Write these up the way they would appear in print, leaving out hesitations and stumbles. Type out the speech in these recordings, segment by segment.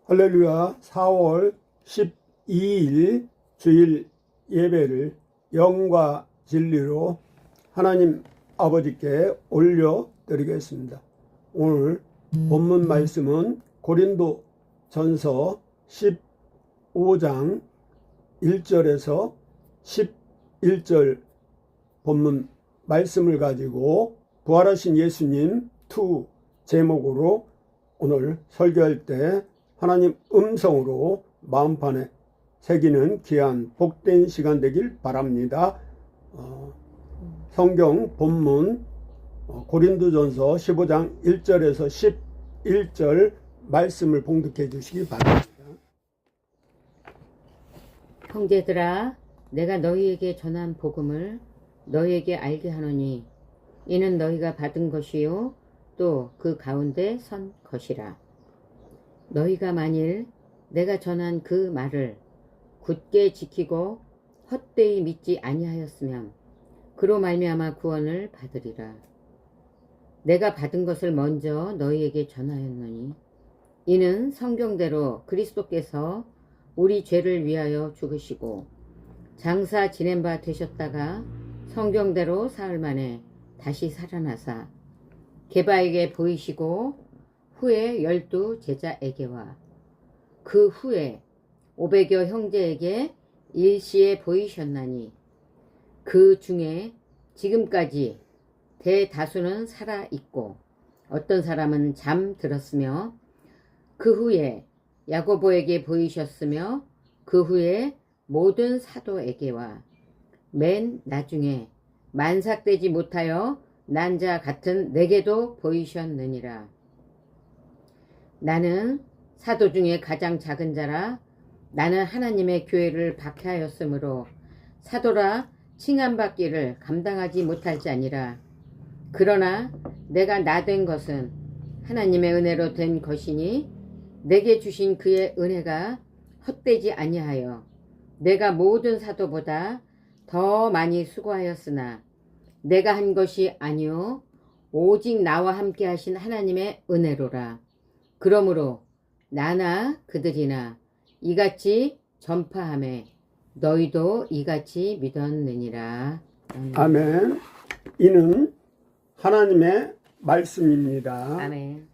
할렐루야. 4월 12일 주일 예배를 영과 진리로 하나님 아버지께 올려드리겠습니다. 오늘 본문 말씀은 고린도 전서 15장 1절에서 11절 본문 말씀을 가지고 부활하신 예수님 2 제목으로 오늘 설교할 때 하나님 음성으로 마음판에 새기는 귀한 복된 시간 되길 바랍니다. 성경 본문 고린도전서 15장 1절에서 11절 말씀을 봉독해 주시기 바랍니다. 형제들아, 내가 너희에게 전한 복음을 너희에게 알게 하노니 이는 너희가 받은 것이요 또 그 가운데 선 것이라. 너희가 만일 내가 전한 그 말을 굳게 지키고 헛되이 믿지 아니하였으면 그로 말미암아 구원을 받으리라. 내가 받은 것을 먼저 너희에게 전하였노니 이는 성경대로 그리스도께서 우리 죄를 위하여 죽으시고 장사 지낸 바 되셨다가 성경대로 사흘 만에 다시 살아나사 게바에게 보이시고 후에 12 제자에게와 그 후에 500여 형제에게 일시에 보이셨나니 그 중에 지금까지 대다수는 살아있고 어떤 사람은 잠들었으며 그 후에 야고보에게 보이셨으며 그 후에 모든 사도에게와 맨 나중에 만삭되지 못하여 난 자 같은 내게도 보이셨느니라. 나는 사도 중에 가장 작은 자라. 나는 하나님의 교회를 박해하였으므로 사도라 칭함받기를 감당하지 못할 자니라. 그러나 내가 나 된 것은 하나님의 은혜로 된 것이니 내게 주신 그의 은혜가 헛되지 아니하여 내가 모든 사도보다 더 많이 수고하였으나 내가 한 것이 아니요 오직 나와 함께 하신 하나님의 은혜로라. 그러므로 나나 그들이나 이같이 전파하매 너희도 이같이 믿었느니라. 아멘. 이는 하나님의 말씀입니다. 아멘.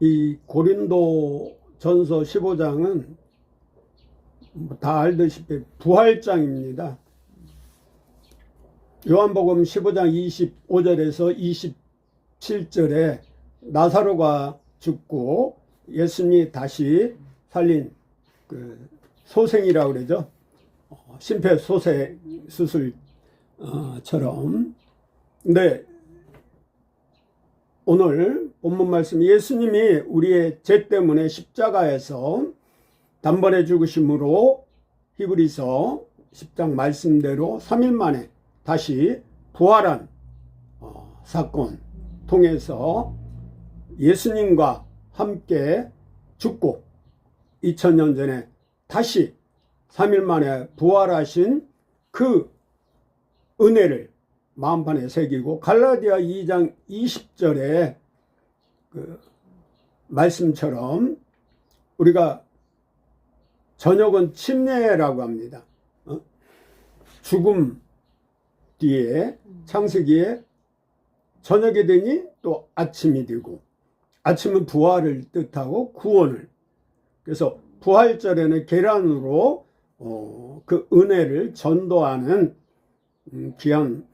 이 고린도 전서 15장은 다 알다시피 부활장입니다. 요한복음 15장 25절에서 27절에 나사로가 죽고 예수님이 다시 살린 그 소생이라고 그러죠. 심폐소생 수술처럼. 근데 오늘 본문 말씀, 예수님이 우리의 죄 때문에 십자가에서 단번에 죽으심으로 히브리서 10장 말씀대로 3일 만에 다시 부활한 사건 통해서 예수님과 함께 죽고 2000년 전에 다시 3일 만에 부활하신 그 은혜를 마음판에 새기고 갈라디아 2장 20절에 그 말씀처럼 우리가 저녁은 침례라고 합니다. 죽음 뒤에 창세기에 저녁이 되니 또 아침이 되고, 아침은 부활을 뜻하고 구원을, 그래서 부활절에는 계란으로 그 은혜를 전도하는 귀한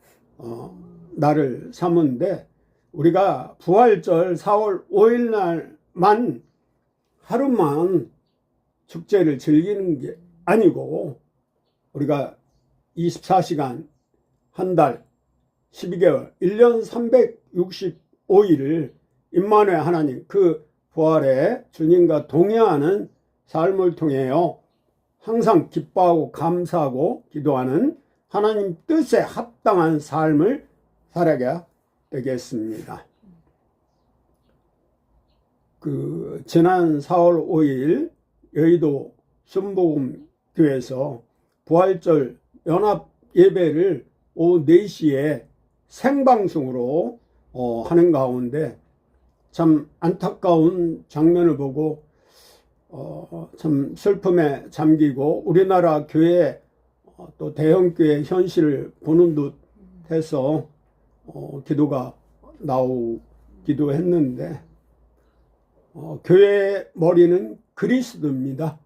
날을 삼은데, 우리가 부활절 4월 5일 날만 하루만 축제를 즐기는 게 아니고 우리가 24시간 한 달 12개월 1년 365일을 임마누엘 하나님 그 부활의 주님과 동행하는 삶을 통해요 항상 기뻐하고 감사하고 기도하는 하나님 뜻에 합당한 삶을 살아야 되겠습니다. 그 지난 4월 5일 여의도 순복음교회에서 부활절 연합 예배를 오후 4시에 생방송으로 하는 가운데 참 안타까운 장면을 보고 참 슬픔에 잠기고 우리나라 교회 또 대형교회 현실을 보는 듯 해서 기도가 나오기도 했는데 교회의 머리는 그리스도입니다.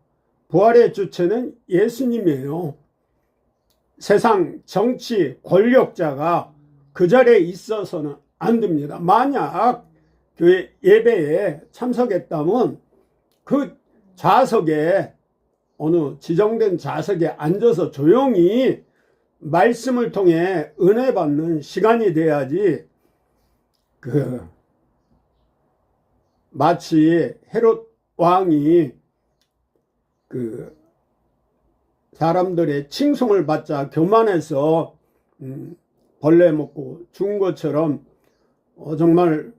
부활의 주체는 예수님이에요. 세상 정치 권력자가 그 자리에 있어서는 안 됩니다. 만약 교회 예배에 참석했다면 그 좌석에 어느 지정된 좌석에 앉아서 조용히 말씀을 통해 은혜 받는 시간이 돼야지 마치 헤롯 왕이 사람들의 칭송을 받자 교만해서 벌레 먹고 죽은 것처럼 정말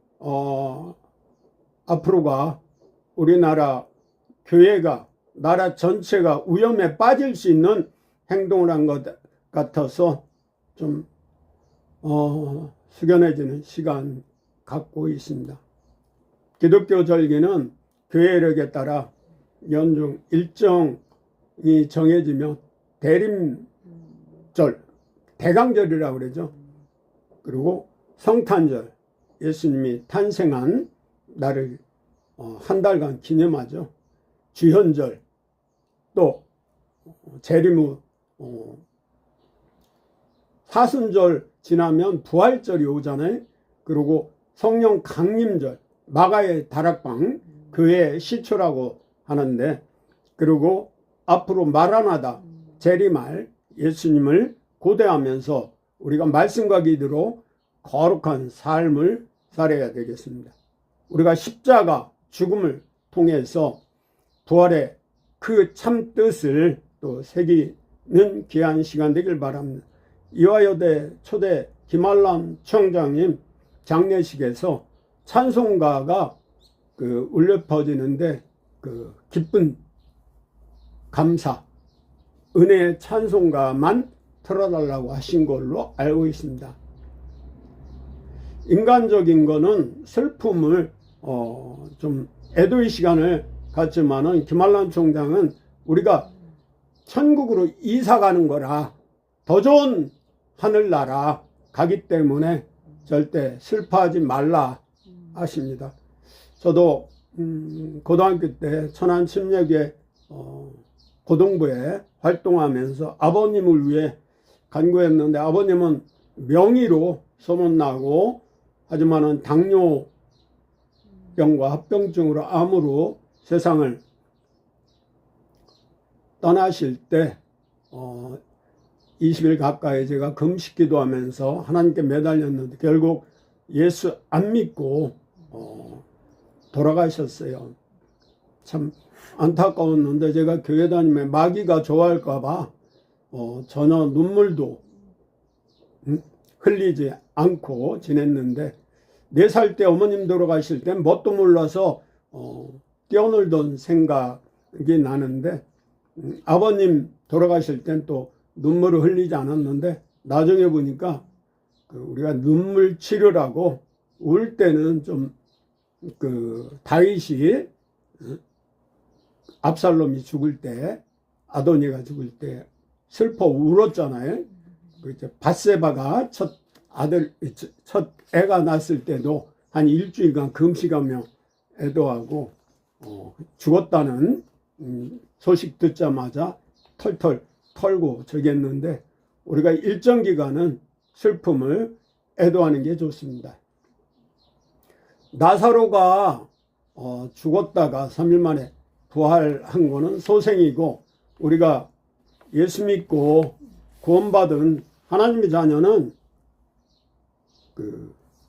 앞으로가 우리나라 교회가 나라 전체가 위험에 빠질 수 있는 행동을 한 것 같아서 좀 숙연해지는 시간 갖고 있습니다. 기독교 절기는 교회력에 따라 연중 일정이 정해지며 대림절, 대강절이라고 그러죠. 그리고 성탄절, 예수님이 탄생한 날을 한 달간 기념하죠. 주현절, 또 재림 후 사순절 지나면 부활절이 오잖아요. 그리고 성령 강림절, 마가의 다락방, 교회의 시초라고 하는데, 그리고 앞으로 마라나다, 재림할 예수님을 고대하면서 우리가 말씀과 기도로 거룩한 삶을 살아야 되겠습니다. 우리가 십자가 죽음을 통해서 부활의 그 참 뜻을 또 새기는 귀한 시간 되길 바랍니다. 이화여대 초대 김한람 총장님 장례식에서 찬송가가 울려 퍼지는데 기쁜 감사, 은혜의 찬송가만 틀어달라고 하신 걸로 알고 있습니다. 인간적인 거는 슬픔을 좀 애도의 시간을 갖지만은 김한람 총장은 우리가 천국으로 이사 가는 거라 더 좋은 하늘나라 가기 때문에 절대 슬퍼하지 말라 하십니다. 저도 고등학교 때 천안 침례교회 고등부에 활동하면서 아버님을 위해 간구했는데 아버님은 명의로 소문나고 하지만은 당뇨병과 합병증으로 암으로 세상을 떠나실 때 20일 가까이 제가 금식 기도하면서 하나님께 매달렸는데 결국 예수 안 믿고 돌아가셨어요. 참 안타까웠는데 제가 교회 다니면 마귀가 좋아할까봐 전혀 눈물도 흘리지 않고 지냈는데 4살 때 어머님 돌아가실 땐 뭣도 몰라서 뛰어놀던 생각이 나는데 아버님 돌아가실 땐 또 눈물을 흘리지 않았는데 나중에 보니까 우리가 눈물 치료라고 울 때는 좀 다윗이 압살롬이 죽을 때 아도니가 죽을 때 슬퍼 울었잖아요. 밧세바가 첫 애가 났을 때도 한 일주일간 금식하며 애도하고 죽었다는 소식 듣자마자 털털 털고 저겼는데 우리가 일정 기간은 슬픔을 애도하는 게 좋습니다. 나사로가 죽었다가 3일 만에 부활한 거는 소생이고 우리가 예수 믿고 구원받은 하나님의 자녀는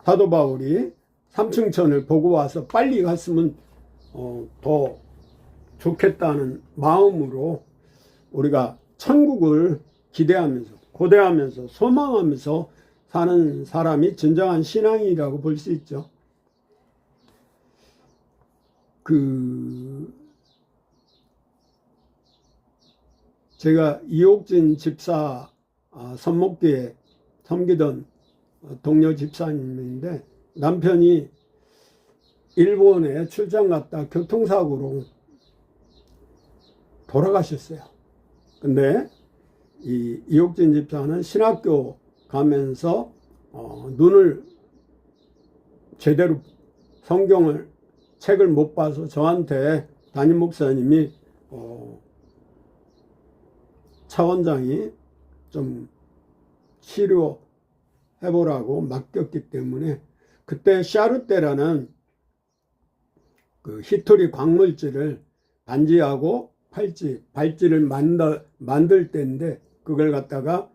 사도 바울이 삼층천을 보고 와서 빨리 갔으면 더 좋겠다는 마음으로 우리가 천국을 기대하면서 고대하면서 소망하면서 사는 사람이 진정한 신앙이라고 볼 수 있죠. 제가 이옥진 집사 선목교에 섬기던 동료 집사님인데 남편이 일본에 출장 갔다 교통사고로 돌아가셨어요. 근데 이 이옥진 집사는 신학교 가면서 눈을 제대로 성경을 책을 못 봐서 저한테 담임 목사님이 차원장이 좀 치료해보라고 맡겼기 때문에 그때 샤르테라는 그 히토리 광물질을 반지하고 발찌를 만들 때인데 그걸 갖다가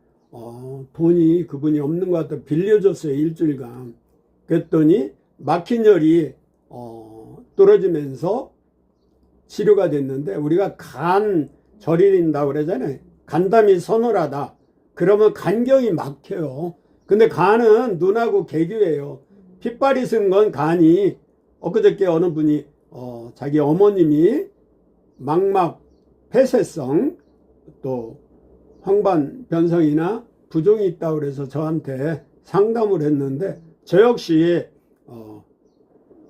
돈이 그분이 없는 것 같아 빌려줬어요. 일주일간. 그랬더니 막힌 혈이 떨어지면서 치료가 됐는데 우리가 간 절인다고 그러잖아요. 간담이 서늘하다. 그러면 간경이 막혀요. 근데 간은 눈하고 개교예요. 핏발이 쓴 건 간이 엊그저께 어느 분이 자기 어머님이 망막 폐쇄성 또 황반 변성이나 부종이 있다고 그래서 저한테 상담을 했는데 저 역시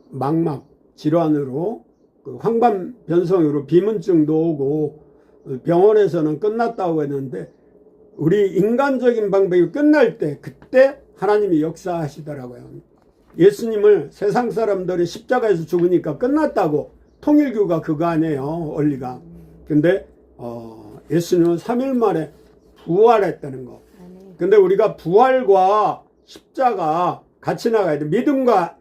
망막 질환으로 그 황반 변성으로 비문증도 오고 병원에서는 끝났다고 했는데 우리 인간적인 방법이 끝날 때 그때 하나님이 역사하시더라고요. 예수님을 세상 사람들이 십자가에서 죽으니까 끝났다고 통일교가 그거 아니에요. 원리가. 근데 예수님은 3일 만에 부활했다는 거. 근데 우리가 부활과 십자가 같이 나가야 돼. 믿음과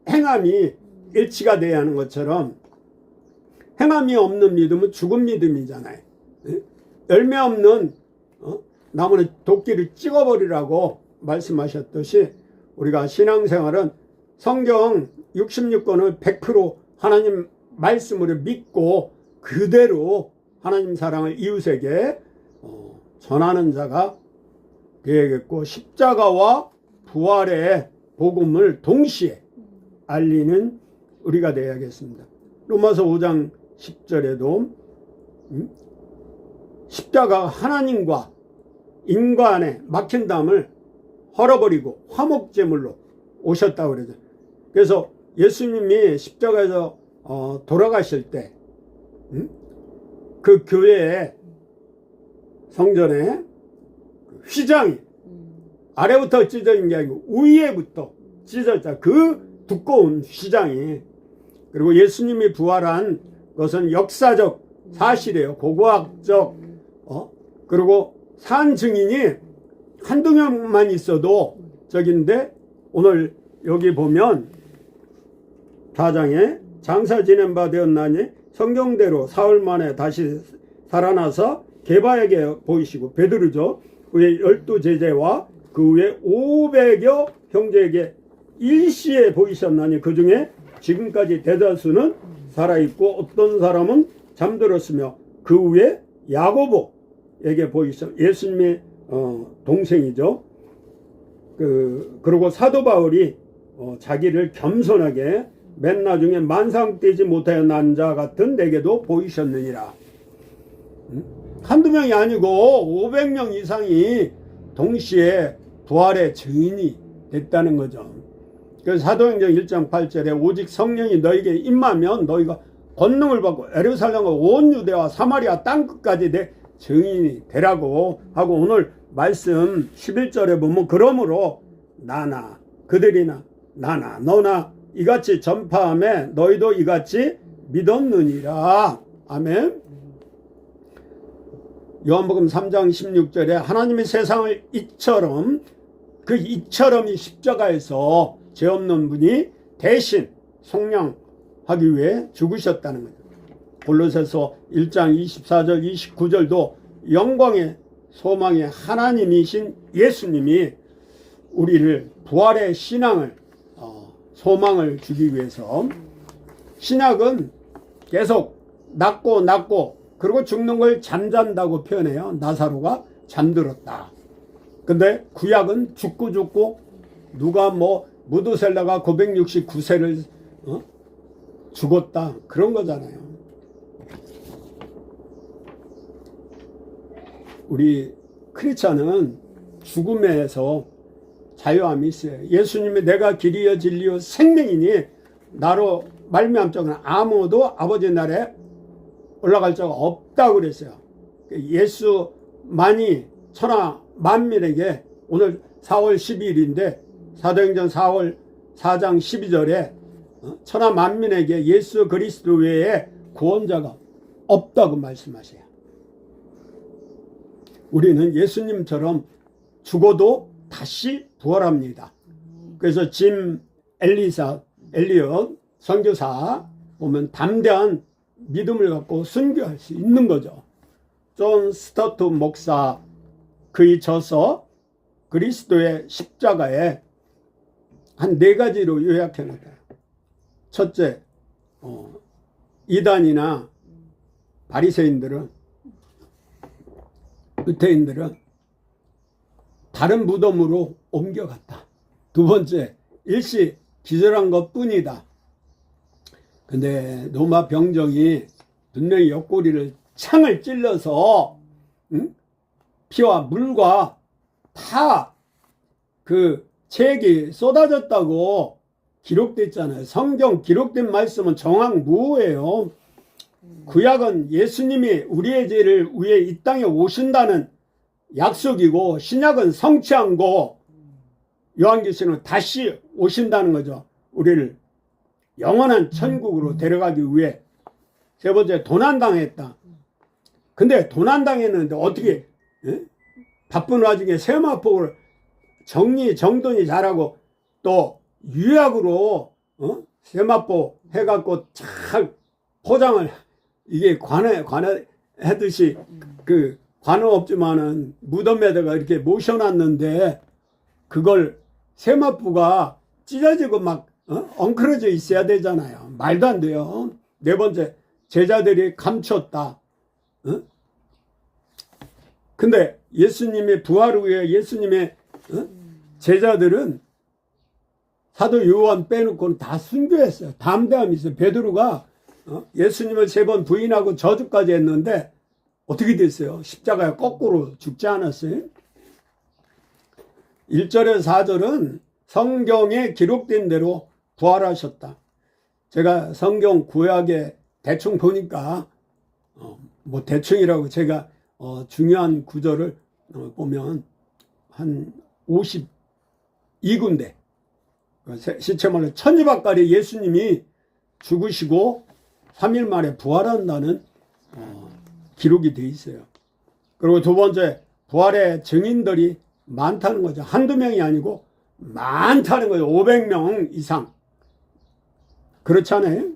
행함이 일치가 돼야 하는 것처럼 행함이 없는 믿음은 죽은 믿음이잖아요. 열매 없는 나무는 도끼를 찍어버리라고 말씀하셨듯이 우리가 신앙생활은 성경 66권을 100% 하나님 말씀으로 믿고 그대로 하나님 사랑을 이웃에게 전하는 자가 되야겠고 십자가와 부활의 복음을 동시에 알리는 우리가 되야겠습니다. 로마서 5장 10절에도 십자가가 하나님과 인간의 막힌 담을 헐어버리고 화목제물로 오셨다고 그러죠. 그래서 예수님이 십자가에서 돌아가실 때 그 교회의 성전에 휘장이 아래부터 찢어진 게 아니고 위에부터 찢어졌다. 그 두꺼운 휘장이. 그리고 예수님이 부활한 것은 역사적 사실이에요. 고고학적 그리고 산 증인이 한두 명만 있어도 적인데 오늘 여기 보면 4장에 장사 지낸 바 되었나니 성경대로 사흘 만에 다시 살아나서 게바에게 보이시고 베드로죠. 그의 12제자와 그 후에 500여 형제에게 일시에 보이셨나니 그 중에 지금까지 대다수는 살아있고 어떤 사람은 잠들었으며 그 후에 야고보에게 보이셨 예수님의 동생이죠. 그리고 사도 바울이 자기를 겸손하게 맨 나중에 만상되지 못하여 난 자 같은 내게도 보이셨느니라. 한두 명이 아니고 500명 이상이 동시에 부활의 증인이 됐다는 거죠. 그래서 사도행전 1장 8절에 오직 성령이 너에게 임하면 너희가 권능을 받고 예루살렘과 온 유대와 사마리아 땅끝까지 내 증인이 되라고 하고 오늘 말씀 11절에 보면 그러므로 나나 그들이나 나나 너나 이같이 전파하며 너희도 이같이 믿었느니라. 아멘. 요한복음 3장 16절에 하나님의 세상을 이처럼 그 이처럼이 십자가에서 죄 없는 분이 대신 속량하기 위해 죽으셨다는 거죠. 골로새서 1장 24절 29절도 영광의 소망의 하나님이신 예수님이 우리를 부활의 신앙을 소망을 주기 위해서 신약은 계속 낫고 그리고 죽는 걸 잠잔다고 표현해요. 나사로가 잠들었다. 근데 구약은 죽고 누가 무드셀라가 969세를 죽었다 그런 거잖아요. 우리 크리스찬은 죽음에서 자유함이 있어요. 예수님이 내가 길이요 진리요 생명이니 나로 말미암 자는 아무도 아버지 나라에 올라갈 자가 없다고 그랬어요. 예수만이 천하 만민에게 오늘 4월 12일인데 사도행전 4장 12절에 천하 만민에게 예수 그리스도 외에 구원자가 없다고 말씀하세요. 우리는 예수님처럼 죽어도 다시 부활합니다. 그래서 짐 엘리엇 선교사 보면 담대한 믿음을 갖고 순교할 수 있는 거죠. 존 스토트 목사 그의 저서 그리스도의 십자가에 한 4가지로 요약해 놨어요. 첫째, 이단이나 바리새인들은, 유대인들은 다른 무덤으로 옮겨갔다. 두 번째, 일시 기절한 것 뿐이다. 근데 로마 병정이 분명히 옆구리를 창을 찔러서 피와 물과 다 그 책이 쏟아졌다고 기록됐잖아요. 성경 기록된 말씀은 정확무예요. 구약은 예수님이 우리의 죄를 위해 이 땅에 오신다는 약속이고, 신약은 성취한 거, 요한계시록은 다시 오신다는 거죠. 우리를 영원한 천국으로 데려가기 위해. 세 번째, 도난당했다. 근데 도난당했는데 어떻게 바쁜 와중에 세마포를 정돈이 잘하고 또 유약으로 세마포 해갖고 잘 포장을, 이게 관에 하듯이 그 관은 없지만은 무덤에다가 이렇게 모셔놨는데 그걸 세마포가 찢어지고 막 엉클어져 있어야 되잖아요. 말도 안 돼요. 네 번째, 제자들이 감췄다. 근데 예수님의 부활 후에 예수님의 제자들은 사도 요한 빼놓고는 다 순교했어요. 담대함이 있어요. 베드로가 예수님을 3번 부인하고 저주까지 했는데 어떻게 됐어요? 십자가에 거꾸로 죽지 않았어요? 1절에서 4절은 성경에 기록된 대로 부활하셨다. 제가 성경 구약에 대충 보니까 뭐 대충이라고 제가 중요한 구절을 보면 한 52군데, 시체말로 천지박갈에 예수님이 죽으시고 3일 만에 부활한다는 기록이 돼 있어요. 그리고 두 번째, 부활의 증인들이 많다는 거죠. 한두 명이 아니고 많다는 거죠. 500명 이상. 그렇지 않아요?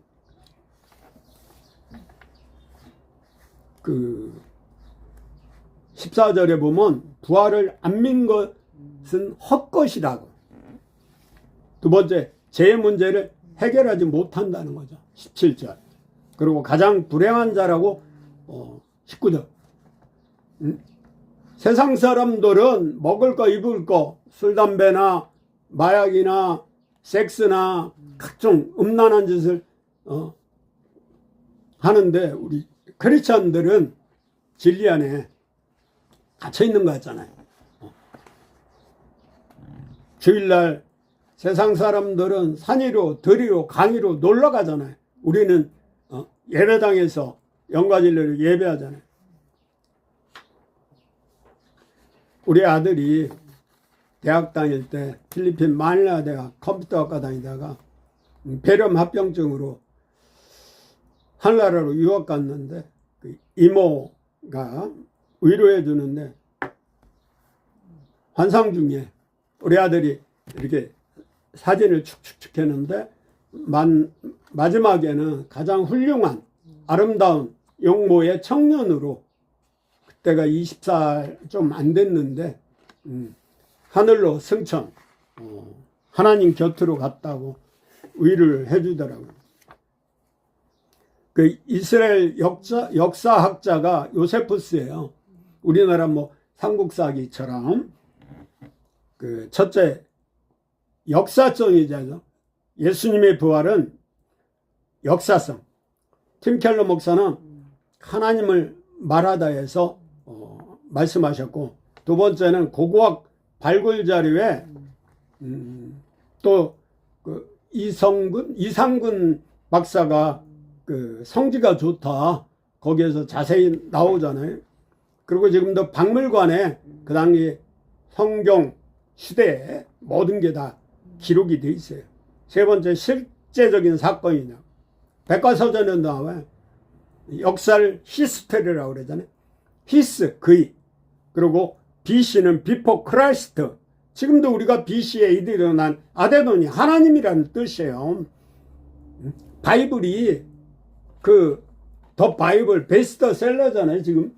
그 14절에 보면 부활을 안 믿는 것은 헛것이라고. 두 번째, 죄의 문제를 해결하지 못한다는 거죠. 17절. 그리고 가장 불행한 자라고 19절. 세상 사람들은 먹을 거 입을 거, 술 담배나 마약이나 섹스나 각종 음란한 짓을 하는데 우리 크리스천들은 진리 안에 갇혀 있는 거 같잖아요. 주일날 세상 사람들은 산 위로 들 위로 강 위로 놀러 가잖아요. 우리는 예배당에서 영과진리를 예배하잖아요. 우리 아들이 대학 다닐 때 필리핀 마닐라 대학 컴퓨터학과 다니다가 폐렴 합병증으로 하늘나라로 유학 갔는데 그 이모가 위로해 주는데 환상 중에 우리 아들이 이렇게 사진을 축축축 했는데 마지막에는 가장 훌륭한 아름다운 용모의 청년으로, 그때가 20살 좀 안 됐는데 하늘로 승천, 하나님 곁으로 갔다고 위로를 해주더라고요. 그 이스라엘 역사학자가 요세푸스예요. 우리나라 뭐 삼국사기처럼 그 첫째 역사성이죠. 예수님의 부활은 역사성. 팀 켈러 목사는 하나님을 말하다 해서 말씀하셨고, 두 번째는 고고학 발굴 자료에 또 그 이상근 박사가 그 성지가 좋다. 거기에서 자세히 나오잖아요. 그리고 지금도 박물관에 그 당시 성경 시대에 모든 게 다 기록이 돼 있어요. 세 번째, 실제적인 사건이냐. 백과사전에 나와요. 역사를 히스테리라고 그러잖아요. 히스, 그이. 그리고 BC는 비포 크라이스트. 지금도 우리가 BC에 일어난 아데논이 하나님이라는 뜻이에요. 바이블이 더 바이블 베스트셀러잖아요. 지금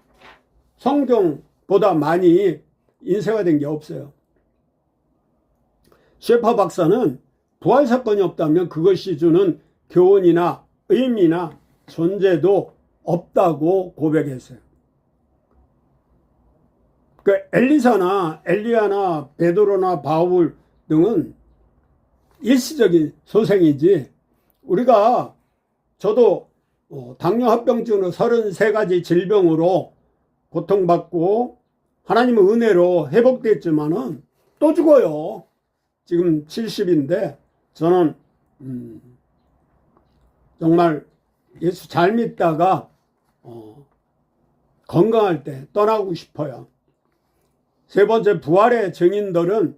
성경보다 많이 인쇄가 된 게 없어요. 셰퍼 박사는 부활 사건이 없다면 그것이 주는 교훈이나 의미나 존재도 없다고 고백했어요. 그 엘리야나 베드로나 바울 등은 일시적인 소생이지, 저도 당뇨 합병증으로 33가지 질병으로 고통받고 하나님의 은혜로 회복됐지만은 또 죽어요. 지금 70인데 저는 정말 예수 잘 믿다가 건강할 때 떠나고 싶어요. 세 번째, 부활의 증인들은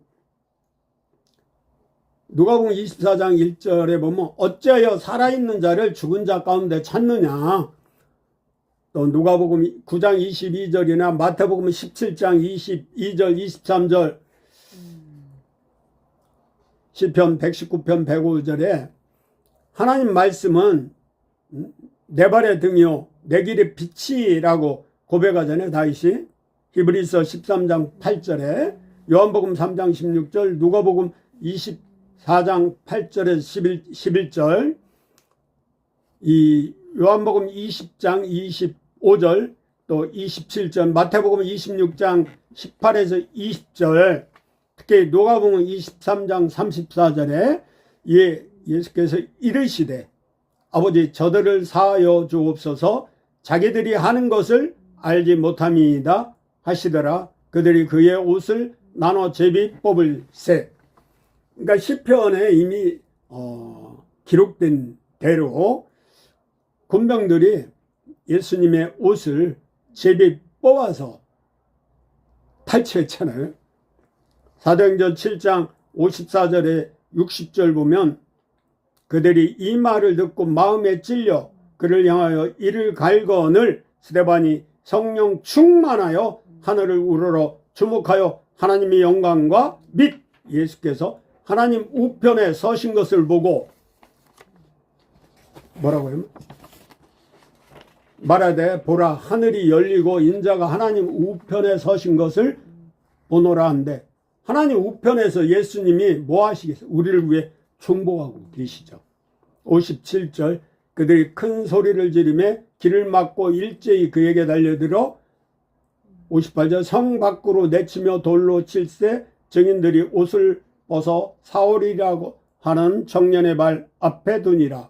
누가복음 24장 1절에 보면 어찌하여 살아있는 자를 죽은 자 가운데 찾느냐. 또 누가복음 9장 22절이나 마태복음 17장 22절 23절 시편 119편 105절에 하나님 말씀은 내 발의 등이요 내 길의 빛이라고 고백하잖아요. 다윗이 히브리서 13장 8절에, 요한복음 3장 16절, 누가복음 24장 8절에서 11절, 이 요한복음 20장 25절, 또 27절, 마태복음 26장 18에서 20절, 특히 누가복음 23장 34절에 예수께서 이르시되 아버지 저들을 사하여 주옵소서 자기들이 하는 것을 알지 못함이니이다 하시더라. 그들이 그의 옷을 나눠 제비 뽑을세. 그러니까 시편에 이미 기록된 대로 군병들이 예수님의 옷을 제비 뽑아서 탈취했잖아요. 사도행전 7장 54절에 60절 보면 그들이 이 말을 듣고 마음에 찔려 그를 향하여 이를 갈거늘 스데반이 성령 충만하여 하늘을 우러러 주목하여 하나님의 영광과 및 예수께서 하나님 우편에 서신 것을 보고 뭐라고요? 말하되 보라 하늘이 열리고 인자가 하나님 우편에 서신 것을 보노라 한데, 하나님 우편에서 예수님이 뭐 하시겠어요? 우리를 위해 중보하고 계시죠. 57절 그들이 큰 소리를 지르며 길을 막고 일제히 그에게 달려들어 58절 성 밖으로 내치며 돌로 칠세 증인들이 옷을 벗어 사울이라고 하는 청년의 발 앞에 두니라.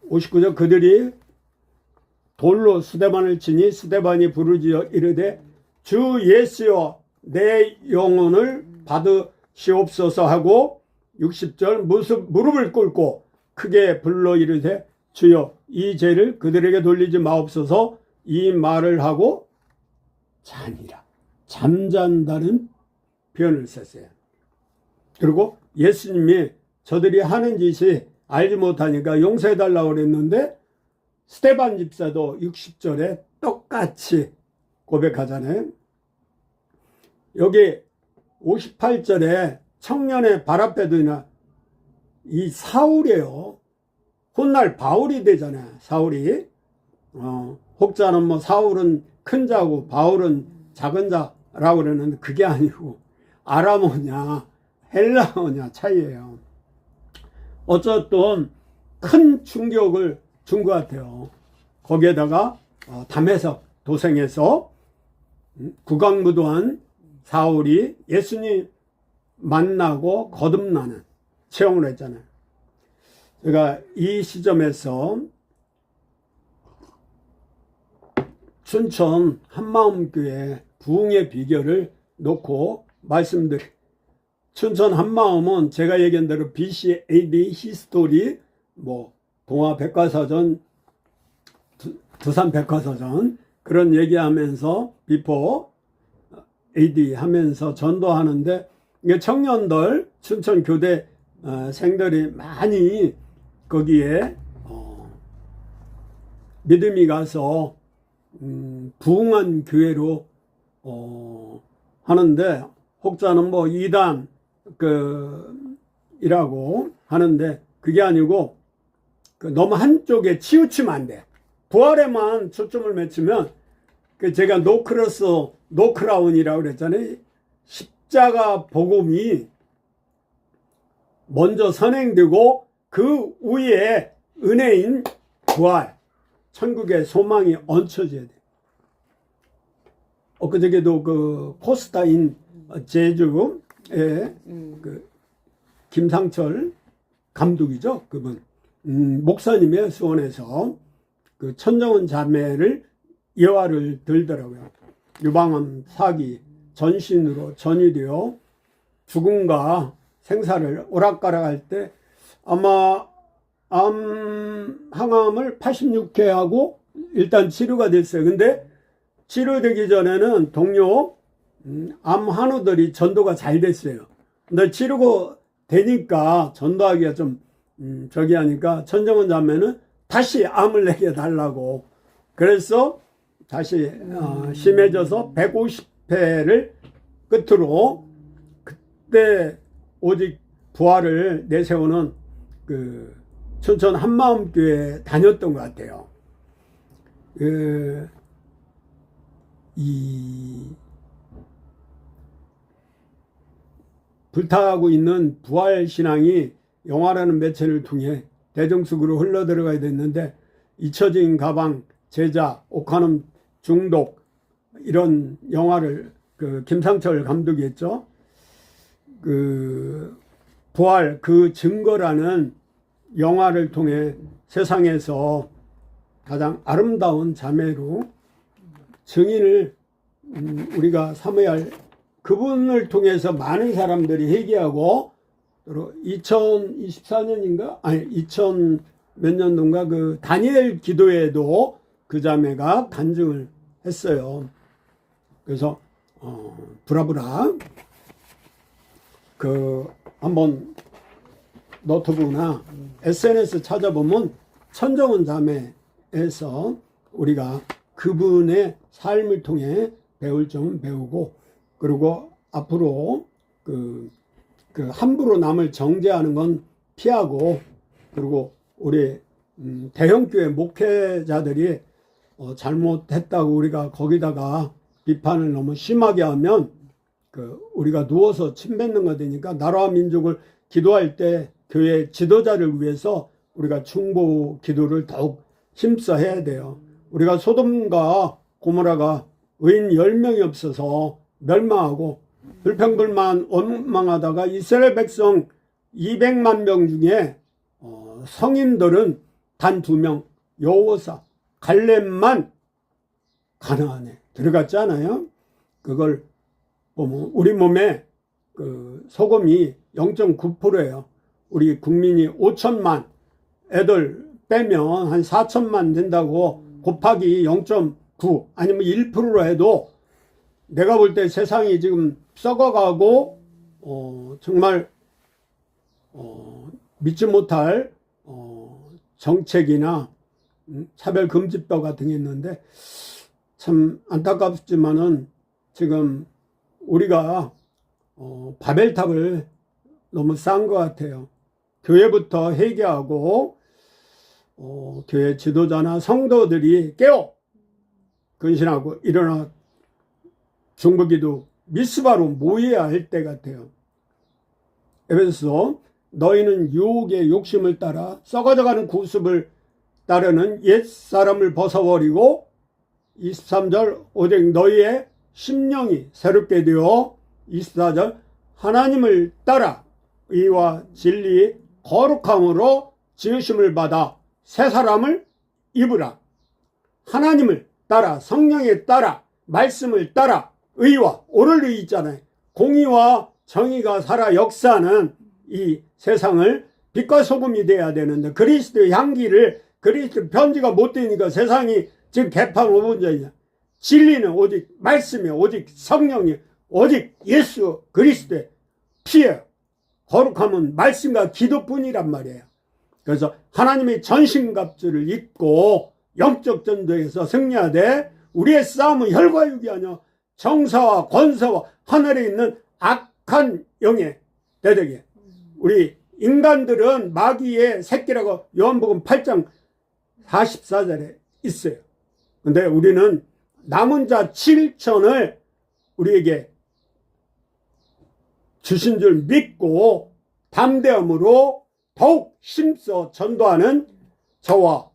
59절 그들이 돌로 스데반을 치니 스데반이 부르짖어 이르되 주 예수여 내 영혼을 받으시옵소서 하고 60절 무릎을 꿇고 크게 불러 이르되 주여 이 죄를 그들에게 돌리지 마옵소서. 이 말을 하고 자니라. 잠잔다는 표현을 썼어요. 그리고 예수님이 저들이 하는 짓이 알지 못하니까 용서해달라고 그랬는데 스데반 집사도 60절에 똑같이 고백하잖아요. 여기 58절에 청년의 발 앞에 두나 이 사울이에요. 훗날 바울이 되잖아요. 사울이 혹자는 뭐 사울은 큰 자고 바울은 작은 자라고 그러는데 그게 아니고 아람어냐 헬라어냐 차이예요. 어쨌든 큰 충격을 준 것 같아요. 거기에다가 담에석 도생에서 국왕무도한 사울이 예수님 만나고 거듭나는 체험을 했잖아요. 제가 이 시점에서 춘천 한마음교회 부흥의 비결을 놓고 말씀드리, 춘천 한마음은 제가 얘기한 대로 BC, AD, 히스토리, 뭐 동화 백과사전, 두산 백과사전 그런 얘기하면서 비포 AD 하면서 전도하는데, 이게 청년들 춘천 교대 생들이 많이 거기에 믿음이 가서 부흥한 교회로 하는데, 혹자는 뭐 이단 이라고 하는데, 그게 아니고 너무 한쪽에 치우치면 안 돼. 부활에만 초점을 맞추면, 제가 노크로스 노크라운이라고 그랬잖아요. 십자가 복음이 먼저 선행되고 그 위에 은혜인 부활, 천국의 소망이 얹혀져야 돼. 엊그저께도 그 코스타인 제주의 그 김상철 감독이죠. 그분 목사님의 수원에서 그 천정은 자매를 예화를 들더라고요. 유방암 사기 전신으로 전이되어 죽음과 생사를 오락가락할 때 아마 항암을 86회 하고 일단 치료가 됐어요. 근데 치료되기 전에는 동료 암 환우들이 전도가 잘 됐어요. 근데 치료가 되니까 전도하기가 좀 저기 하니까 천정은 자매는 다시 암을 내게 달라고, 그래서 다시 심해져서 150회를 끝으로 그때 오직 부활을 내세우는 그 춘천 한마음교회 다녔던 것 같아요. 이 불타고 있는 부활신앙이 영화라는 매체를 통해 대중속으로 흘러들어가야 됐는데, 잊혀진 가방, 제자, 옥한음 중독 이런 영화를 그 김상철 감독이 했죠. 그 부활 그 증거라는 영화를 통해 세상에서 가장 아름다운 자매로 증인을 우리가 삼아야 할, 그분을 통해서 많은 사람들이 회개하고, 2024년인가? 아니, 2000 몇 년도인가 그 다니엘 기도에도 그 자매가 간증을 했어요. 그래서, 브라브라, 한번 노트북이나 SNS 찾아보면 천정은 자매에서 우리가 그분의 삶을 통해 배울 점은 배우고, 그리고 앞으로 그 함부로 남을 정죄하는 건 피하고, 그리고 우리 대형교회 목회자들이 잘못했다고 우리가 거기다가 비판을 너무 심하게 하면 우리가 누워서 침 뱉는 거 되니까, 나라와 민족을 기도할 때 교회 지도자를 위해서 우리가 중보 기도를 더욱 힘써 해야 돼요. 우리가 소돔과 고모라가 의인 10명이 없어서 멸망하고 불평불만 원망하다가 이스라엘 백성 200만 명 중에 성인들은 단 2명, 여호사, 갈렙만 가나안에 들어갔잖아요. 그걸 보면 우리 몸에 그 소금이 0.9%예요. 우리 국민이 5천만, 애들 빼면 한 4천만 된다고 곱하기 0.9 아니면 1%로 해도 내가 볼 때 세상이 지금 썩어가고 정말 믿지 못할 정책이나 차별금지법 같은 게 있는데, 참 안타깝지만은 지금 우리가 바벨탑을 너무 쌓은 것 같아요. 교회부터 회개하고 교회 지도자나 성도들이 깨어 근신하고 일어나 중보기도 미스바로 모여야 할 때 같아요. 에베소서 너희는 유혹의 욕심을 따라 썩어져가는 구습을 따르는 옛사람을 벗어버리고, 23절 오직 너희의 심령이 새롭게 되어, 24절 하나님을 따라 의와 진리 거룩함으로 지으심을 받아 새 사람을 입으라. 하나님을 따라, 성령에 따라, 말씀을 따라, 의와 옳을 의 있잖아요. 공의와 정의가 살아 역사는 이 세상을 빛과 소금이 돼야 되는데 그리스도의 향기를 그리스도 편지가 못 되니까 세상이 지금 개판 5분전이야. 진리는 오직 말씀이 오직 성령이 오직 예수 그리스도의 피에 거룩함은 말씀과 기도뿐이란 말이에요. 그래서 하나님의 전신갑주를 입고 영적 전쟁에서 승리하되 우리의 싸움은 혈과 육이 아니라 정사와 권사와 하늘에 있는 악한 영의 대적이에요. 우리 인간들은 마귀의 새끼라고 요한복음 8장 44절에 있어요. 근데 우리는 남은 자 7천을 우리에게 주신 줄 믿고 담대함으로 더욱 힘써 전도하는 저와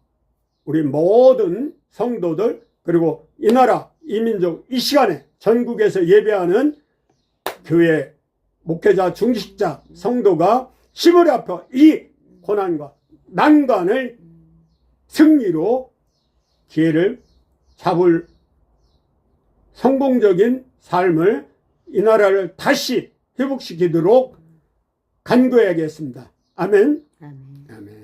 우리 모든 성도들 그리고 이 나라 이 민족 이 시간에 전국에서 예배하는 교회 목회자 중직자 성도가 힘을 합해 이 고난과 난관을 승리로 기회를 잡을 성공적인 삶을 이 나라를 다시 회복시키도록 간구해야겠습니다. 아멘. 아멘. 아멘.